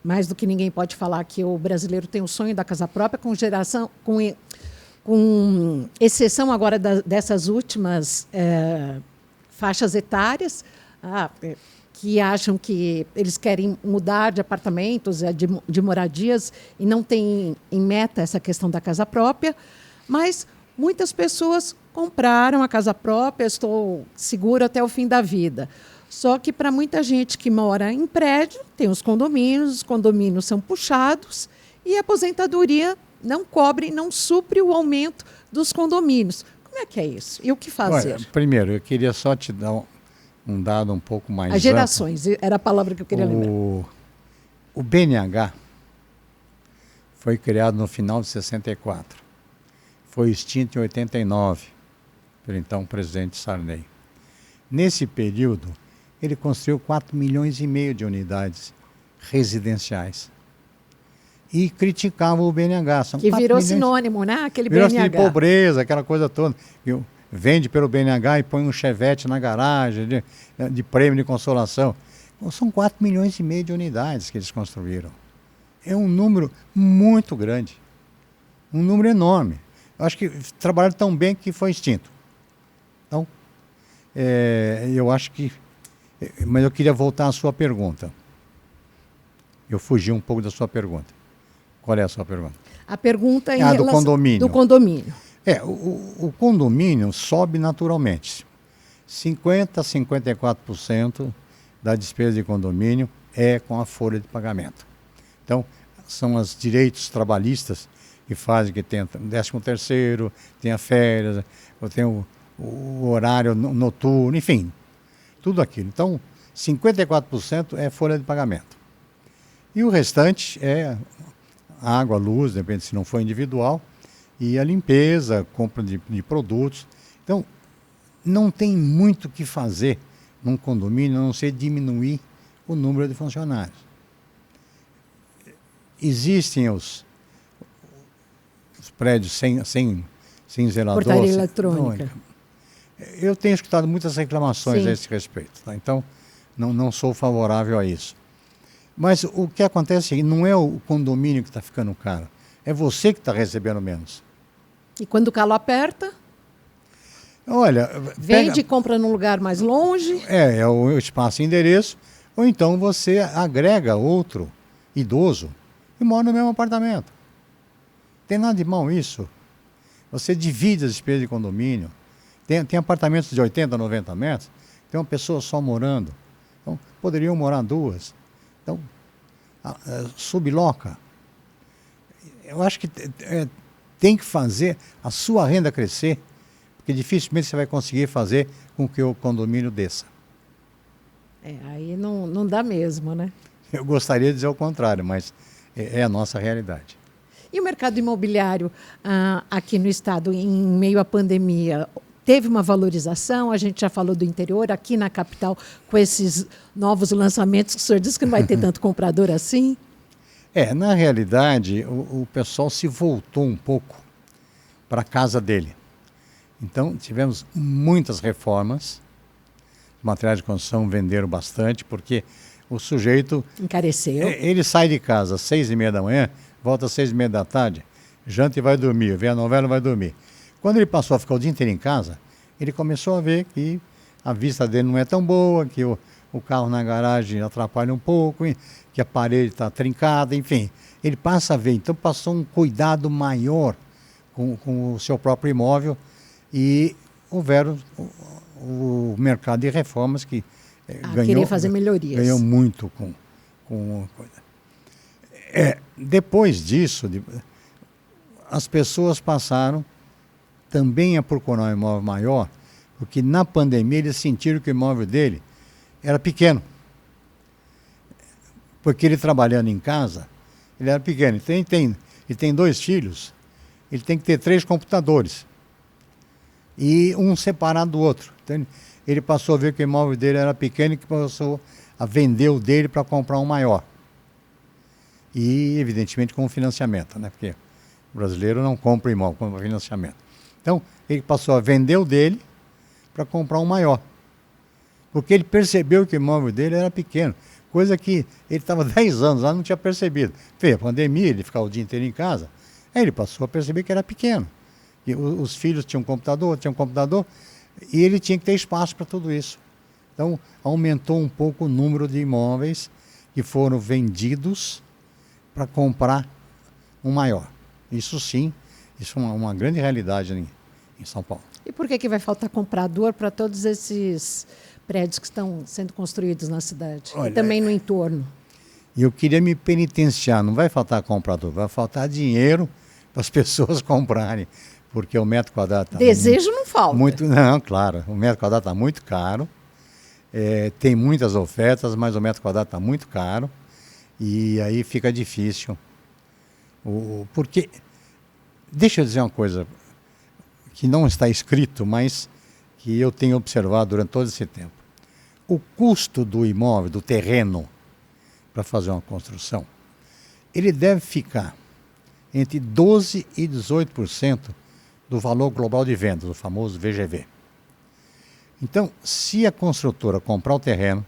mais do que ninguém pode falar que o brasileiro tem o sonho da casa própria, com exceção agora dessas últimas faixas etárias, que acham que eles querem mudar de apartamentos, de moradias, e não têm em meta essa questão da casa própria, mas muitas pessoas compraram a casa própria, estou seguro até o fim da vida. Só que para muita gente que mora em prédio, tem os condomínios são puxados e a aposentadoria não cobre, não supre o aumento dos condomínios. Como é que é isso? E o que fazer? Olha, primeiro, eu queria só te dar um dado um pouco mais As gerações, era a palavra que eu queria lembrar. O BNH foi criado no final de 64. Foi extinto em 89, pelo então presidente Sarney. Nesse período, ele construiu 4,5 milhões de unidades residenciais. E criticava o BNH. Que virou sinônimo, né? Aquele virou BNH. De pobreza, aquela coisa toda. Vende pelo BNH e põe um Chevette na garagem, de prêmio de consolação. São 4,5 milhões de unidades que eles construíram. É um número muito grande. Um número enorme. Eu acho que trabalharam tão bem que foi extinto. Então, eu acho que... Mas eu queria voltar à sua pergunta. Eu fugi um pouco da sua pergunta. Qual é a sua pergunta? A pergunta é do condomínio. Do condomínio. O condomínio sobe naturalmente. 50% a 54% da despesa de condomínio é com a folha de pagamento. Então, são os direitos trabalhistas que fazem que tenha 13º, tenha férias, ou tenha o horário noturno, enfim, tudo aquilo. Então, 54% é folha de pagamento. E o restante é água, luz, depende se não for individual, e a limpeza, compra de produtos. Então, não tem muito o que fazer num condomínio, a não ser diminuir o número de funcionários. Existem os prédios sem zelador. Portaria eletrônica. Eu tenho escutado muitas reclamações Sim. a esse respeito. Tá? Então, não sou favorável a isso. Mas o que acontece é que não é o condomínio que está ficando caro. É você que está recebendo menos. E quando o calo aperta, Olha, vende e compra num lugar mais longe. É o espaço e endereço. Ou então você agrega outro idoso e mora no mesmo apartamento. Não tem nada de mal isso. Você divide as despesas de condomínio. Tem apartamentos de 80, 90 metros. Tem uma pessoa só morando. Então, poderiam morar duas. Então, subloca. Eu acho que tem que fazer a sua renda crescer, porque dificilmente você vai conseguir fazer com que o condomínio desça. Aí não dá mesmo, né? Eu gostaria de dizer o contrário, mas é a nossa realidade. E o mercado imobiliário aqui no estado, em meio à pandemia, teve uma valorização? A gente já falou do interior, aqui na capital, com esses novos lançamentos, que o senhor disse que não vai ter tanto comprador assim? Na realidade, o pessoal se voltou um pouco para a casa dele. Então, tivemos muitas reformas. Os materiais de construção venderam bastante, porque o sujeito... Encareceu. Ele sai de casa às 6h30 da manhã, volta às 6h30 da tarde, janta e vai dormir, vê a novela e vai dormir. Quando ele passou a ficar o dia inteiro em casa, ele começou a ver que a vista dele não é tão boa, que o carro na garagem atrapalha um pouco, que a parede está trincada, enfim. Ele passa a ver, então passou um cuidado maior com o seu próprio imóvel e houveram o mercado de reformas que querer fazer melhorias. Ganhou muito com depois disso, as pessoas passaram também a procurar um imóvel maior, porque na pandemia eles sentiram que o imóvel dele era pequeno. Porque ele trabalhando em casa, ele era pequeno. Ele tem 2 filhos, ele tem que ter 3 computadores. E um separado do outro. Então, ele passou a ver que o imóvel dele era pequeno e que passou a vender o dele para comprar um maior. E, evidentemente, com financiamento, né? Porque o brasileiro não compra imóvel, compra financiamento. Então, ele passou a vender o dele para comprar um maior. Porque ele percebeu que o imóvel dele era pequeno. Coisa que ele estava 10 anos lá, não tinha percebido. Veio a pandemia, ele ficava o dia inteiro em casa. Aí ele passou a perceber que era pequeno. E os filhos tinham um computador, e ele tinha que ter espaço para tudo isso. Então, aumentou um pouco o número de imóveis que foram vendidos para comprar um maior. Isso sim, isso é uma grande realidade em São Paulo. E por que vai faltar comprador para todos esses prédios que estão sendo construídos na cidade? Olha, e também no entorno? Eu queria me penitenciar, não vai faltar comprador, vai faltar dinheiro para as pessoas comprarem, porque o metro quadrado está... Desejo não falta. Não, claro, o metro quadrado está muito caro, tem muitas ofertas, mas o metro quadrado está muito caro, e aí fica difícil. Porque, deixa eu dizer uma coisa que não está escrito, mas que eu tenho observado durante todo esse tempo. O custo do imóvel, do terreno, para fazer uma construção, ele deve ficar entre 12% e 18% do valor global de vendas, o famoso VGV. Então, se a construtora comprar o terreno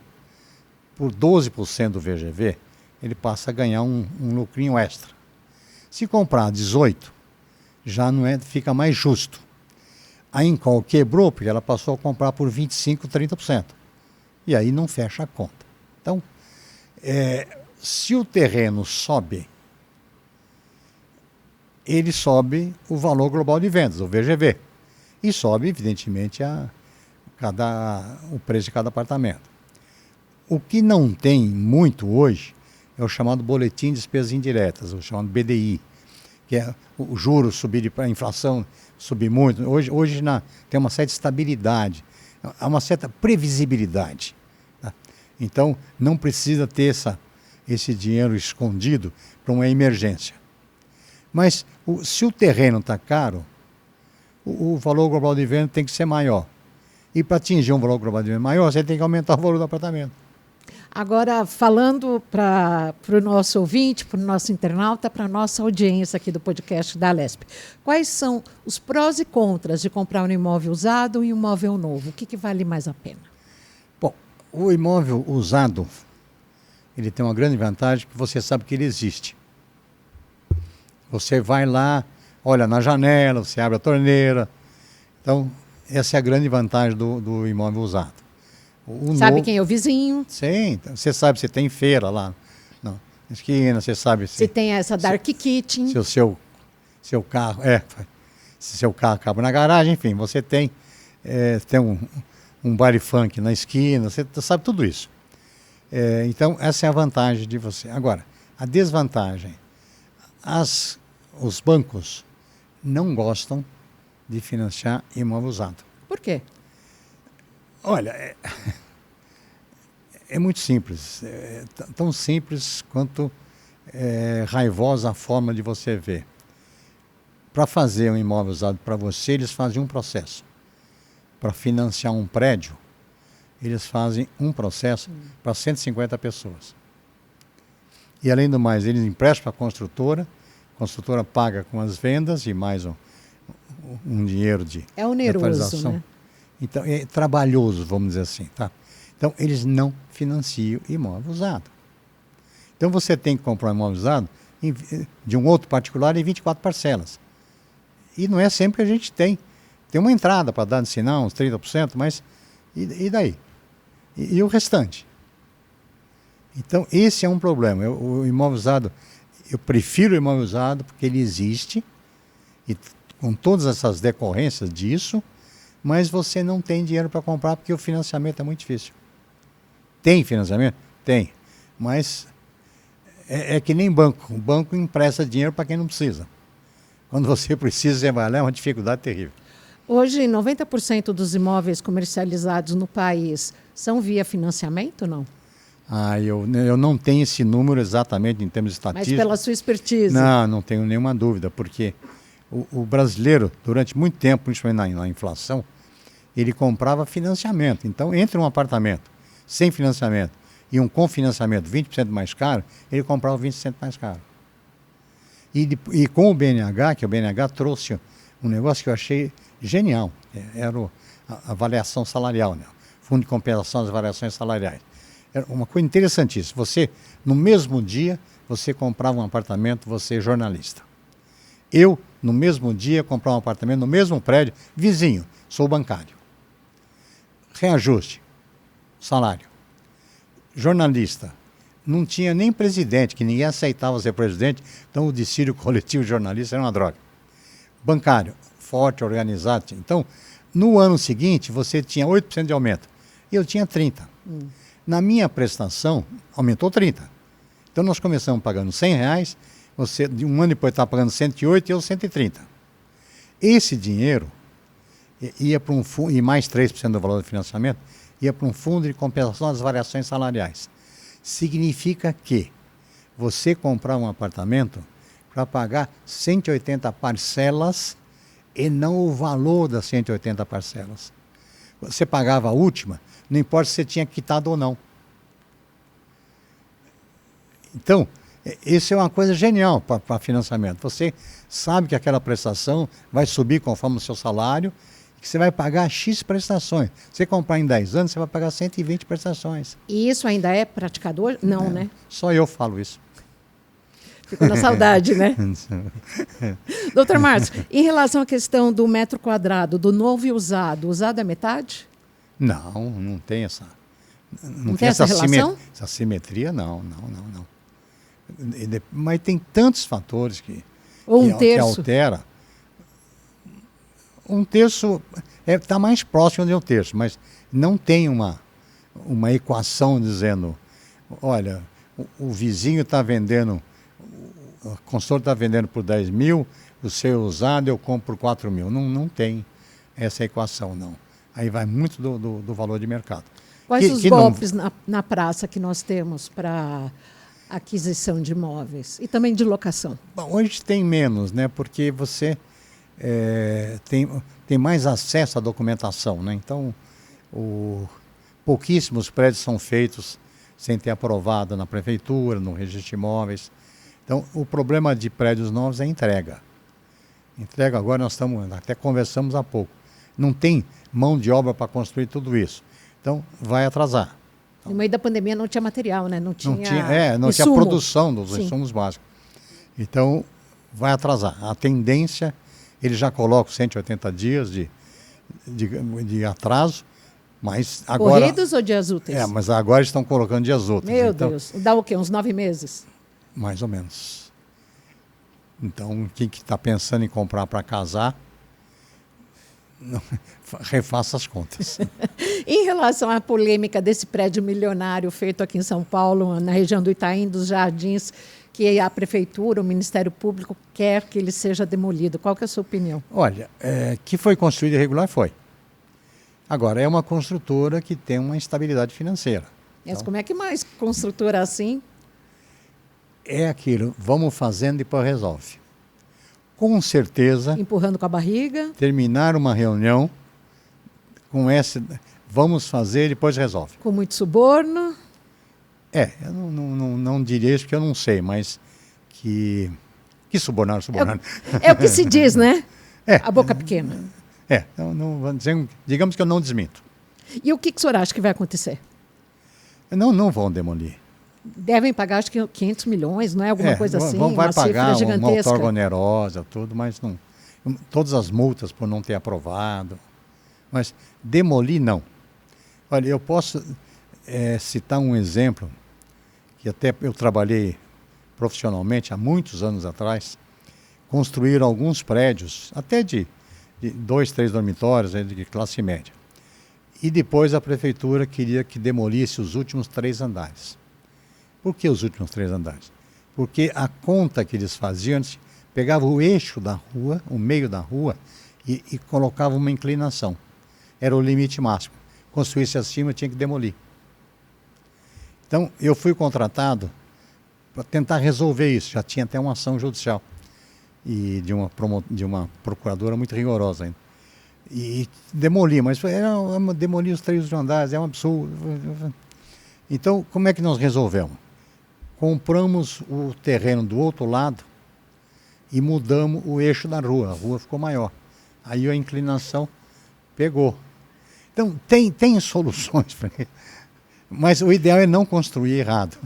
por 12% do VGV, ele passa a ganhar um lucrinho extra. Se comprar 18%, já não é, fica mais justo. A Incol quebrou porque ela passou a comprar por 25%, 30%. E aí não fecha a conta. Então, se o terreno sobe, ele sobe o valor global de vendas, o VGV. E sobe, evidentemente, o preço de cada apartamento. O que não tem muito hoje é o chamado Boletim de Despesas Indiretas, o chamado BDI, que é o juros subir, a inflação subir muito. Hoje tem uma certa estabilidade, há uma certa previsibilidade. Tá? Então, não precisa ter esse dinheiro escondido para uma emergência. Mas, se o terreno está caro, o valor global de venda tem que ser maior. E para atingir um valor global de venda maior, você tem que aumentar o valor do apartamento. Agora, falando para o nosso ouvinte, para o nosso internauta, para a nossa audiência aqui do podcast da Alesp, quais são os prós e contras de comprar um imóvel usado e um imóvel novo? O que vale mais a pena? Bom, o imóvel usado, ele tem uma grande vantagem que você sabe que ele existe. Você vai lá, olha na janela, você abre a torneira. Então, essa é a grande vantagem do imóvel usado. Sabe quem é o vizinho? Sim, você sabe se tem feira lá na esquina, você sabe se tem essa dark kitchen. Se o seu carro, se seu carro acaba na garagem, enfim, você tem um bar funk na esquina, você sabe tudo isso. Então, essa é a vantagem de você. Agora, a desvantagem, os bancos não gostam de financiar imóvel usado. Por quê? Olha, é muito simples, tão simples quanto raivosa a forma de você ver. Para fazer um imóvel usado para você, eles fazem um processo. Para financiar um prédio, eles fazem um processo para 150 pessoas. E além do mais, eles emprestam para a construtora paga com as vendas e mais um dinheiro de oneroso, né? Então, é trabalhoso, vamos dizer assim, tá? Então, eles não financiam imóvel usado. Então, você tem que comprar um imóvel usado de um outro particular em 24 parcelas. E não é sempre que a gente tem. Tem uma entrada para dar de sinal, uns 30%, mas e daí? E o restante? Então, esse é um problema. O imóvel usado, eu prefiro o imóvel usado porque ele existe, e com todas essas decorrências disso, mas você não tem dinheiro para comprar porque o financiamento é muito difícil. Tem financiamento? Tem. Mas é que nem banco. O banco empresta dinheiro para quem não precisa. Quando você precisa, você vai lá, é uma dificuldade terrível. Hoje, 90% dos imóveis comercializados no país são via financiamento, não? Eu não tenho esse número exatamente em termos estatísticos. Mas pela sua expertise. Não tenho nenhuma dúvida, porque o brasileiro, durante muito tempo, principalmente na inflação, ele comprava financiamento. Então, entre um apartamento sem financiamento e um com financiamento 20% mais caro, ele comprava 20% mais caro. E com o BNH, que o BNH trouxe um negócio que eu achei genial, era a avaliação salarial, né? Fundo de compensação das variações salariais. Era uma coisa interessantíssima. Você, no mesmo dia, você comprava um apartamento, você jornalista. Eu, no mesmo dia, comprava um apartamento no mesmo prédio, vizinho, sou bancário. Reajuste, salário. Jornalista, não tinha nem presidente, que ninguém aceitava ser presidente, então o dissídio coletivo de jornalista era uma droga. Bancário, forte, organizado. Então, no ano seguinte, você tinha 8% de aumento, e eu tinha 30%. Na minha prestação, aumentou 30%. Então, nós começamos pagando R$100, você, de um ano depois, estava pagando 108 e eu 130. Esse dinheiro ia para um fundo, e mais 3% do valor do financiamento, ia para um fundo de compensação das variações salariais. Significa que você comprar um apartamento para pagar 180 parcelas e não o valor das 180 parcelas. Você pagava a última, não importa se você tinha quitado ou não. Então, isso é uma coisa genial para financiamento. Você sabe que aquela prestação vai subir conforme o seu salário, que você vai pagar X prestações. Se você comprar em 10 anos, você vai pagar 120 prestações. E isso ainda é praticado hoje? Não, né? Só eu falo isso. Ficou na saudade, né? Doutor Márcio, em relação à questão do metro quadrado, do novo e usado, usado é metade? Não tem essa. Não tem essa relação? Essa simetria, não. Mas tem tantos fatores Ou um que terço? altera. Um terço está mais próximo de um terço, mas não tem uma equação dizendo, olha, o vizinho está vendendo, o consultor está vendendo por 10 mil, o seu usado eu compro por 4 mil. Não tem essa equação, não. Aí vai muito do valor de mercado. Quais os golpes na praça que nós temos para aquisição de imóveis e também de locação? Bom, hoje tem menos, né? Porque você tem mais acesso à documentação, né? Então, pouquíssimos prédios são feitos sem ter aprovado na prefeitura, no registro de imóveis. Então, o problema de prédios novos é a entrega. Entrega agora, até conversamos há pouco. Não tem mão de obra para construir tudo isso. Então, vai atrasar. No meio da pandemia não tinha material, né? Não tinha produção dos insumos básicos. Então, vai atrasar. A tendência, ele já coloca 180 dias de atraso, mas agora... Corridos ou dias úteis? Mas agora estão colocando dias úteis. Meu Deus, dá o quê? Uns 9 meses? Mais ou menos. Então, quem que está pensando em comprar para casar, refaça as contas. Em relação à polêmica desse prédio milionário feito aqui em São Paulo, na região do Itaim, dos Jardins, que a Prefeitura, o Ministério Público quer que ele seja demolido. Qual que é a sua opinião? Olha, que foi construído irregular, foi. Agora, é uma construtora que tem uma instabilidade financeira. Mas como é que mais construtora assim? É aquilo, vamos fazendo e depois resolve. Com certeza... Empurrando com a barriga? Terminar uma reunião com vamos fazer e depois resolve. Com muito suborno? Eu não diria isso porque eu não sei, mas que subornar. É o que se diz, né? A boca pequena. Digamos que eu não desminto. E o que o senhor acha que vai acontecer? Não vão demolir. Devem pagar, acho que 500 milhões, não é? Alguma coisa assim, vai uma pagar cifra gigantesca. Uma outorga onerosa, tudo, mas não. Todas as multas por não ter aprovado. Mas demolir, não. Olha, eu posso citar um exemplo, que até eu trabalhei profissionalmente há muitos anos atrás, construíram alguns prédios, até de 2, 3 dormitórios, de classe média. E depois a prefeitura queria que demolisse os últimos 3 andares. Por que os últimos 3 andares? Porque a conta que eles faziam, eles pegavam o eixo da rua, o meio da rua, e colocavam uma inclinação. Era o limite máximo. Construísse acima, tinha que demolir. Então, eu fui contratado para tentar resolver isso. Já tinha até uma ação judicial e de uma procuradora muito rigorosa ainda. E demoli, mas demolir os 3 andares, é um absurdo. Então, como é que nós resolvemos? Compramos o terreno do outro lado e mudamos o eixo da rua. A rua ficou maior. Aí a inclinação pegou. Então, tem soluções para isso. Mas o ideal é não construir errado.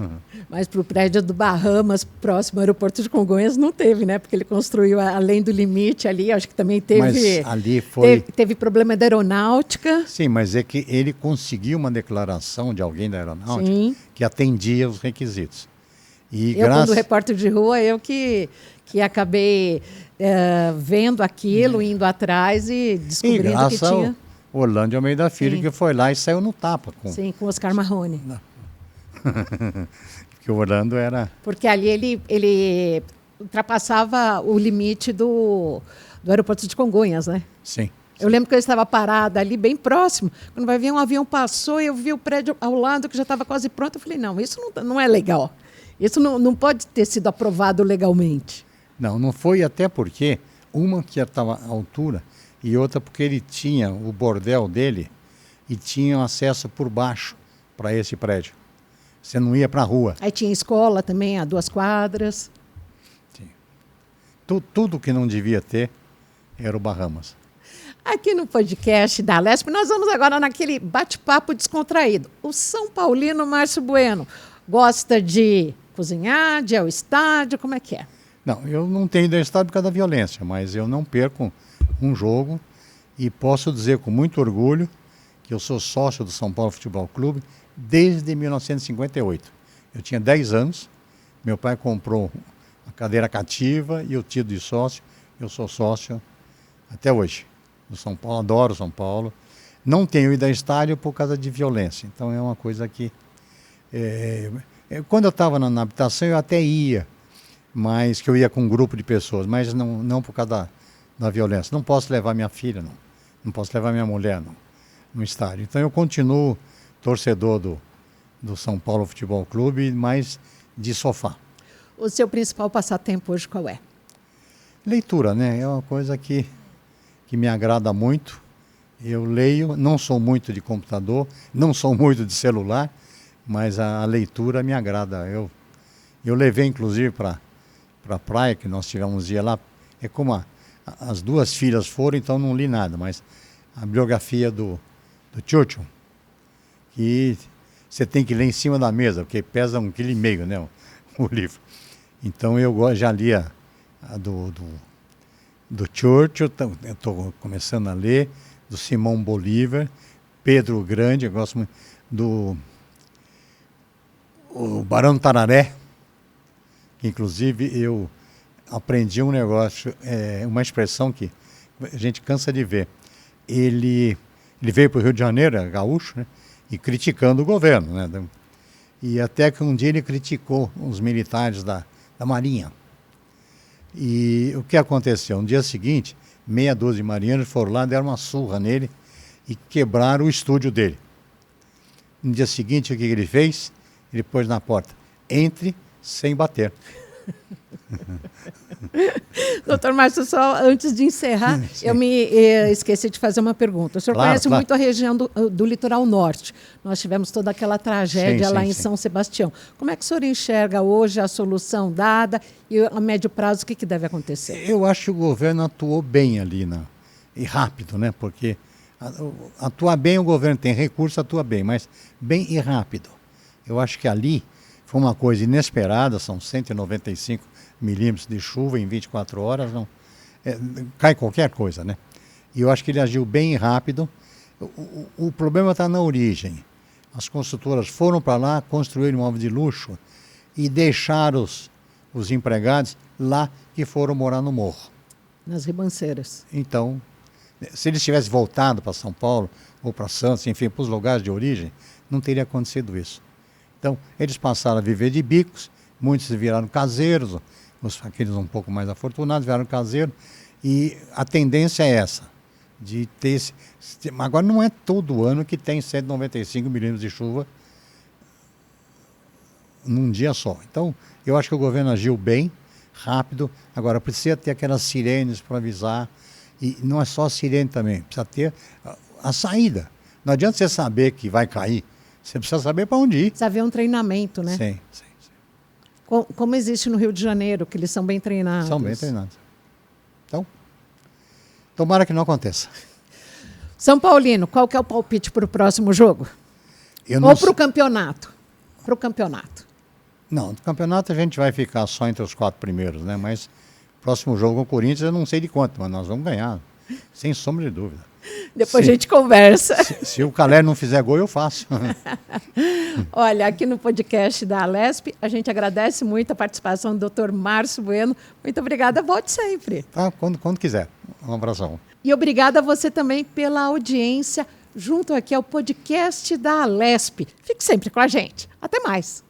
Mas para o prédio do Bahamas, próximo ao aeroporto de Congonhas, não teve, né? Porque ele construiu além do limite ali, acho que também teve... Mas ali foi... Teve problema da aeronáutica. Sim, mas é que ele conseguiu uma declaração de alguém da aeronáutica que atendia os requisitos. E quando repórter de rua, eu que acabei vendo aquilo, indo atrás e descobrindo que tinha... Orlando Almeida Filho, que foi lá e saiu no tapa. Com Oscar Marrone. Porque o Orlando era... Porque ali ele ultrapassava o limite do aeroporto de Congonhas, né? Sim. Eu lembro que eu estava parada ali, bem próximo. Quando vai ver um avião passou e eu vi o prédio ao lado que já estava quase pronto. Eu falei, não, isso não é legal. Isso não pode ter sido aprovado legalmente. Não foi, até porque uma que estava à altura... E outra porque ele tinha o bordel dele e tinha acesso por baixo para esse prédio. Você não ia para a rua. Aí tinha escola também, a 2 quadras. Sim. Tudo que não devia ter era o Bahamas. Aqui no podcast da Lesp, nós vamos agora naquele bate-papo descontraído. O São Paulino Márcio Bueno gosta de cozinhar, de ir ao estádio, como é que é? Não, eu não tenho ido ao estádio por causa da violência, mas eu não perco um jogo e posso dizer com muito orgulho que eu sou sócio do São Paulo Futebol Clube desde 1958. Eu tinha 10 anos, meu pai comprou a cadeira cativa e o título de sócio. Eu sou sócio até hoje do São Paulo, adoro São Paulo. Não tenho ido ao estádio por causa de violência, então é uma coisa que... quando eu estava na habitação eu até ia, mas que eu ia com um grupo de pessoas, mas não por causa da violência. Não posso levar minha filha, não posso levar minha mulher no estádio. Então eu continuo torcedor do São Paulo Futebol Clube, mas de sofá. O seu principal passatempo hoje qual é? Leitura, né? É uma coisa que me agrada muito. Eu leio, não sou muito de computador, não sou muito de celular, mas a leitura me agrada. Eu levei, inclusive, para a praia, que nós tivemos dia lá. É como as duas filhas foram, então não li nada, mas a biografia do Churchill, que você tem que ler em cima da mesa, porque pesa 1,5 kg, né, o livro. Então eu já li a do Churchill, eu estou começando a ler, do Simão Bolívar, Pedro o Grande, eu gosto muito o Barão do Tararé, que inclusive eu aprendi um negócio, uma expressão que a gente cansa de ver. Ele veio para o Rio de Janeiro, é gaúcho, né, e criticando o governo, né, e até que um dia ele criticou os militares da Marinha. E o que aconteceu? No dia seguinte, meia dúzia de marinheiros foram lá, deram uma surra nele e quebraram o estúdio dele. No dia seguinte, o que ele fez? Ele pôs na porta: entre sem bater. Doutor Márcio, só antes de encerrar, eu me esqueci de fazer uma pergunta. O senhor conhece muito a região do litoral norte. Nós tivemos toda aquela tragédia lá em São Sebastião. Como é que o senhor enxerga hoje a solução dada e a médio prazo o que deve acontecer? Eu acho que o governo atuou bem ali, e rápido, né? Porque atuar bem, o governo tem recurso, atua bem, mas bem e rápido. Eu acho que ali foi uma coisa inesperada, são 195 milímetros de chuva em 24 horas, cai qualquer coisa, né? E eu acho que ele agiu bem rápido. O problema está na origem. As construtoras foram para lá, construíram imóvel de luxo e deixaram os empregados lá que foram morar no morro. Nas ribanceiras. Então, se eles tivessem voltado para São Paulo ou para Santos, enfim, para os lugares de origem, não teria acontecido isso. Então, eles passaram a viver de bicos, muitos viraram caseiros, aqueles um pouco mais afortunados viraram caseiros, e a tendência é essa, de ter agora não é todo ano que tem 195 milímetros de chuva num dia só. Então, eu acho que o governo agiu bem, rápido. Agora, precisa ter aquelas sirenes para avisar, e não é só a sirene também, precisa ter a saída. Não adianta você saber que vai cair, você precisa saber para onde ir. Precisa haver um treinamento, né? Sim. Como existe no Rio de Janeiro, que eles são bem treinados. São bem treinados. Então, tomara que não aconteça. São Paulino, qual que é o palpite para o próximo jogo? Ou para o campeonato? Para o campeonato. Não, no campeonato a gente vai ficar só entre os 4 primeiros, né? Mas próximo jogo com o Corinthians eu não sei de quanto, mas nós vamos ganhar, sem sombra de dúvida. Depois a gente conversa. Se o Calé não fizer gol, eu faço. Olha, aqui no podcast da Alesp, a gente agradece muito a participação do Dr. Márcio Bueno. Muito obrigada, volte sempre. Tá, quando quiser. Um abração. E obrigada a você também pela audiência junto aqui ao podcast da Alesp. Fique sempre com a gente. Até mais.